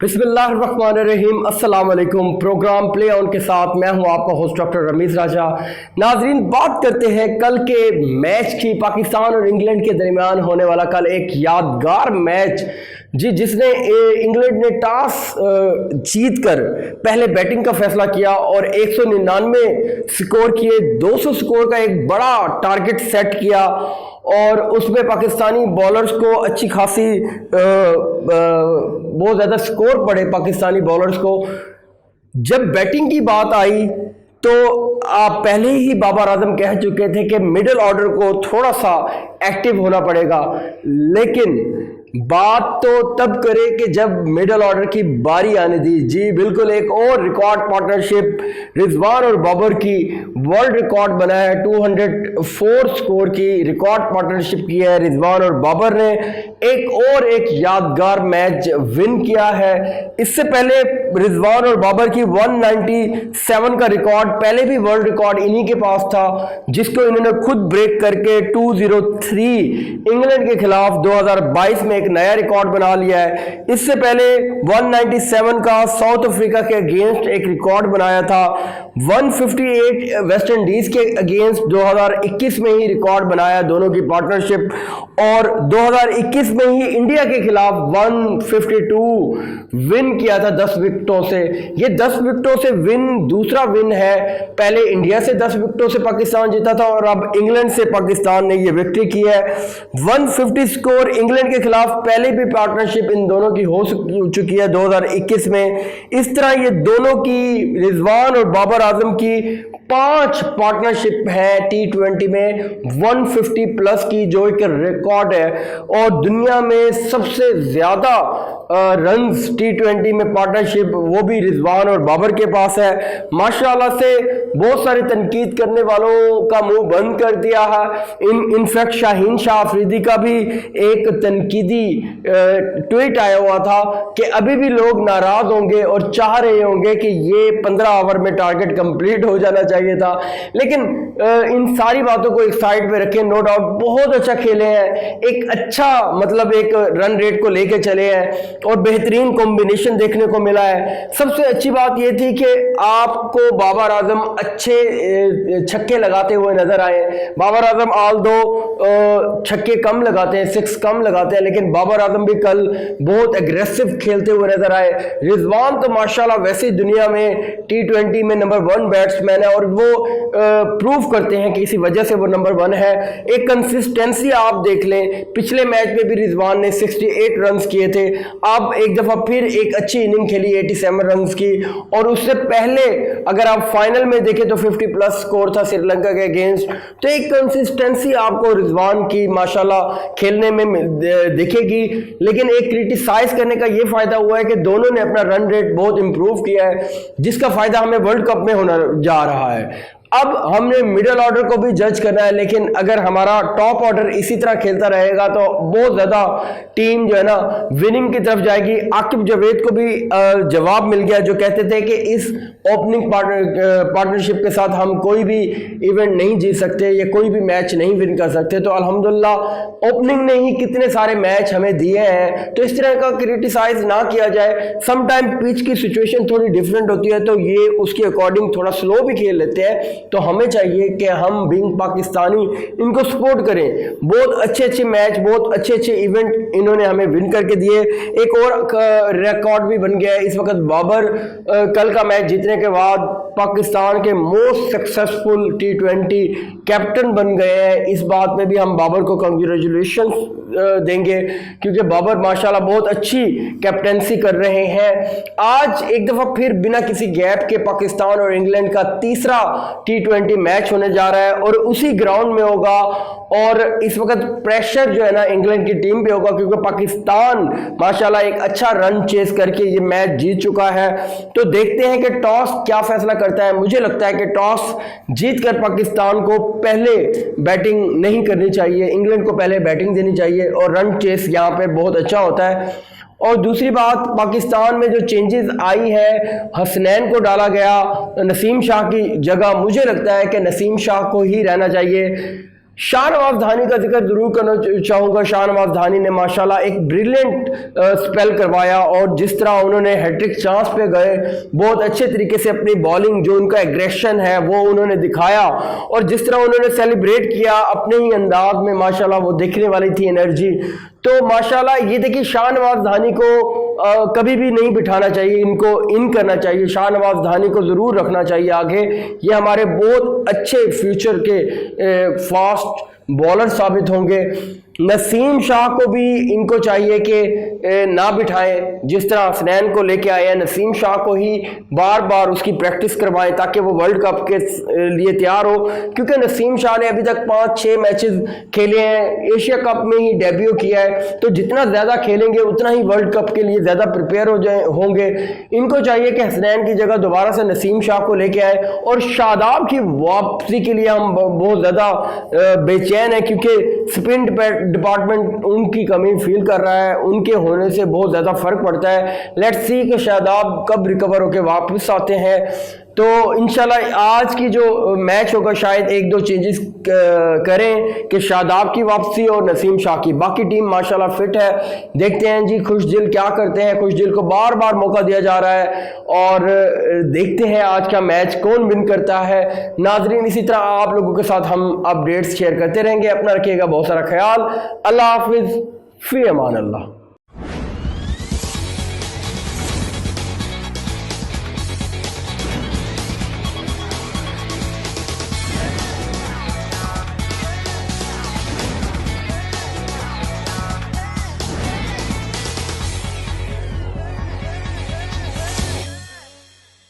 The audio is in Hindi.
बिस्मिल्लाहिर्रहमानिर्रहीम। अस्सलाम वालेकुम। प्रोग्राम प्ले ऑन के साथ मैं हूं आपका होस्ट डॉक्टर रमीज़ राजा। नाजरीन, बात करते हैं कल के मैच की। पाकिस्तान और इंग्लैंड के दरमियान होने वाला कल एक यादगार मैच जिसने इंग्लैंड ने टॉस जीतकर पहले बैटिंग का फैसला किया और 199 स्कोर किए, 200 स्कोर का एक बड़ा टारगेट सेट किया और उसमें पाकिस्तानी बॉलर्स को अच्छी खासी बहुत ज़्यादा स्कोर पड़े पाकिस्तानी बॉलर्स को। जब बैटिंग की बात आई तो आप पहले ही बाबर आजम कह चुके थे कि मिडिल ऑर्डर को थोड़ा सा एक्टिव होना पड़ेगा, लेकिन बात तो तब करे कि जब मिडिल ऑर्डर की बारी आने दी। जी बिल्कुल, एक और रिकॉर्ड पार्टनरशिप रिजवान और बाबर की वर्ल्ड रिकॉर्ड बना है। 204 स्कोर की रिकॉर्ड पार्टनरशिप की है रिजवान और बाबर ने। एक यादगार मैच विन किया है। इससे पहले रिजवान और बाबर की 197 का रिकॉर्ड, पहले भी वर्ल्ड रिकॉर्ड इन्हीं के पास था, जिसको इन्होंने खुद ब्रेक करके 203 इंग्लैंड के खिलाफ 2022 में एक नया रिकॉर्ड बना लिया है। इससे पहले 197 का साउथ अफ्रीका के अगेंस्ट एक रिकॉर्ड बनाया था। 158 वेस्ट इंडीज के अगेंस्ट 2021 में ही रिकॉर्ड बनाया दोनों की पार्टनरशिप, और 2021 में ही इंडिया के खिलाफ 152 विन किया था 10 विकेटों से। ये 10 विकेटों से विन दूसरा विन है। पहले इंडिया से 10 विकेटों से पाकिस्तान जीता था और अब इंग्लैंड से पाकिस्तान ने ये विक्ट्री की है। 150 स्कोर इंग्लैंड के खिलाफ पहले भी पार्टनरशिप इन दोनों की हो चुकी है 2021 में। इस तरह ये दोनों की, रिजवान और बाबर आजम की 5 पार्टनरशिप है T20 में 150 प्लस की, जो एक रिकॉर्ड है। और दुनिया में सबसे ज्यादा रन्स T20 में पार्टनरशिप वो भी रिजवान और बाबर के पास है। माशाल्लाह से बहुत सारे तनकीद करने वालों का मुंह बंद कर दिया है। इनफैक्ट शाहीन शाह अफरीदी का भी एक तनकीदी ट्वीट आया हुआ था कि अभी भी लोग नाराज होंगे और चाह रहे होंगे कि ये 15 ओवर में टारगेट कंप्लीट हो जाना चाहिए था। लेकिन इन सारी बातों को एक साइड पे रखें, नो डाउट बहुत अच्छा खेले हैं, एक अच्छा मतलब एक रन रेट को लेके चले हैं और बेहतरीन कॉम्बिनेशन देखने को मिला है। सबसे अच्छी बात यह थी कि आपको बाबर आजम अच्छे छक्के लगाते हुए नजर आए। बाबर आजम ऑल दो छक्के कम लगाते हैं, 6 कम लगाते हैं, लेकिन बाबर आजम भी कल बहुत एग्रेसिव खेलते हुए नजर आए। रिजवान तो माशाल्लाह वैसे ही दुनिया में T20 में नंबर 1 बैट्समैन है और वो प्रूव करते हैं कि इसी वजह से वो नंबर 1 है। एक कंसिस्टेंसी आप देख लें, पिछले मैच में भी रिजवान ने 68 रन किए थे, अब एक दफा फिर एक अच्छी इनिंग खेली 87 रन की, और उससे पहले अगर आप फाइनल में देखें तो 50 प्लस स्कोर था श्रीलंका के अगेंस्ट। तो एक कंसिस्टेंसी आपको रिजवान की माशाल्लाह खेलने में दिखेगी। लेकिन एक क्रिटिसाइज करने का ये फायदा हुआ है कि दोनों ने अपना रन रेट बहुत इंप्रूव किया है, जिसका फायदा हमें वर्ल्ड कप में होना जा रहा है। अब हमने मिडिल ऑर्डर को भी जज करना है, लेकिन अगर हमारा टॉप ऑर्डर इसी तरह खेलता रहेगा तो बहुत ज़्यादा टीम जो है ना विनिंग की तरफ जाएगी। आकिब जावेद को भी जवाब मिल गया, जो कहते थे कि इस ओपनिंग पार्टनरशिप के साथ हम कोई भी इवेंट नहीं जीत सकते या कोई भी मैच नहीं विन कर सकते। तो अल्हम्दुलिल्लाह ओपनिंग ने ही कितने सारे मैच हमें दिए हैं, तो इस तरह का क्रिटिसाइज ना किया जाए। समटाइम पिच की सिचुएशन थोड़ी डिफरेंट होती है, तो ये उसके अकॉर्डिंग थोड़ा स्लो भी खेल लेते हैं। तो हमें चाहिए कि हम बीइंग पाकिस्तानी इनको सपोर्ट करें। बहुत अच्छे मैच, बहुत अच्छे इवेंट इन्होंने हमें विन करके दिए। एक और रिकॉर्ड भी बन गया है इस वक्त। बाबर कल का मैच जीतने के बाद पाकिस्तान के मोस्ट सक्सेसफुल T20 कैप्टन बन गए हैं। इस बात में भी हम बाबर को कांग्रेचुलेशन देंगे, क्योंकि बाबर माशाल्लाह बहुत अच्छी कैप्टेंसी कर रहे हैं। आज एक दफा फिर बिना किसी गैप के पाकिस्तान और इंग्लैंड का तीसरा T20 मैच होने जा रहा है और उसी ग्राउंड में होगा। और इस वक्त प्रेशर जो है ना इंग्लैंड की टीम पे होगा, क्योंकि पाकिस्तान माशाल्लाह एक अच्छा रन चेस करके ये मैच जीत चुका है। तो देखते हैं कि टॉस क्या फैसला करता है। मुझे लगता है कि टॉस जीतकर पाकिस्तान को पहले बैटिंग नहीं करनी चाहिए, इंग्लैंड को पहले बैटिंग देनी चाहिए और रन चेस यहाँ पे बहुत अच्छा होता है। और दूसरी बात, पाकिस्तान में जो चेंजेस आई है, हसनैन को डाला गया नसीम शाह की जगह। मुझे लगता है कि नसीम शाह को ही रहना चाहिए। शाहनवाज धानी का जिक्र जरूर करना चाहूँगा। शाहनवाज धानी ने माशाल्लाह एक ब्रिलियंट स्पेल करवाया और जिस तरह उन्होंने हैट्रिक चांस पे गए, बहुत अच्छे तरीके से अपनी बॉलिंग, जो उनका एग्रेशन है वो उन्होंने दिखाया और जिस तरह उन्होंने सेलिब्रेट किया अपने ही अंदाज में, माशाल्लाह वो देखने वाली थी एनर्जी। तो माशाल्लाह ये देखिए शाहनवाज धानी को कभी भी नहीं बिठाना चाहिए, इनको इन करना चाहिए, शाहनवाज धानी को ज़रूर रखना चाहिए आगे। ये हमारे बहुत अच्छे फ्यूचर के फास्ट बॉलर साबित होंगे। नसीम शाह को भी इनको चाहिए कि ना बिठाएं, जिस तरह हसनैन को लेके आए हैं, नसीम शाह को ही बार बार उसकी प्रैक्टिस करवाएं ताकि वो वर्ल्ड कप के लिए तैयार हो, क्योंकि नसीम शाह ने अभी तक 5-6 मैचेस खेले हैं, एशिया कप में ही डेब्यू किया है, तो जितना ज़्यादा खेलेंगे उतना ही वर्ल्ड कप के लिए ज़्यादा प्रिपेयर होंगे। इनको चाहिए कि हसनैन की जगह दोबारा से नसीम शाह को लेके आए। और शादाब की वापसी के लिए हम बहुत ज़्यादा बेचैन हैं, क्योंकि स्पिन डिपार्टमेंट उनकी कमी फील कर रहा है, उनके होने से बहुत ज़्यादा फ़र्क पड़ता है। लेट्स सी कि शादाब कब रिकवर होकर वापस आते हैं। तो इंशाल्लाह आज की जो मैच होगा शायद 1-2 चेंजेस करें कि शादाब की वापसी और नसीम शाह की। बाकी टीम माशाल्लाह फिट है। देखते हैं जी खुशदिल क्या करते हैं। खुशदिल को बार बार मौका दिया जा रहा है और देखते हैं आज का मैच कौन विन करता है। नाजरीन, इसी तरह आप लोगों के साथ हम अपडेट्स शेयर करते रहेंगे। अपना रखिएगा बहुत सारा ख्याल। अल्लाह हाफिज़, फी अमान अल्लाह।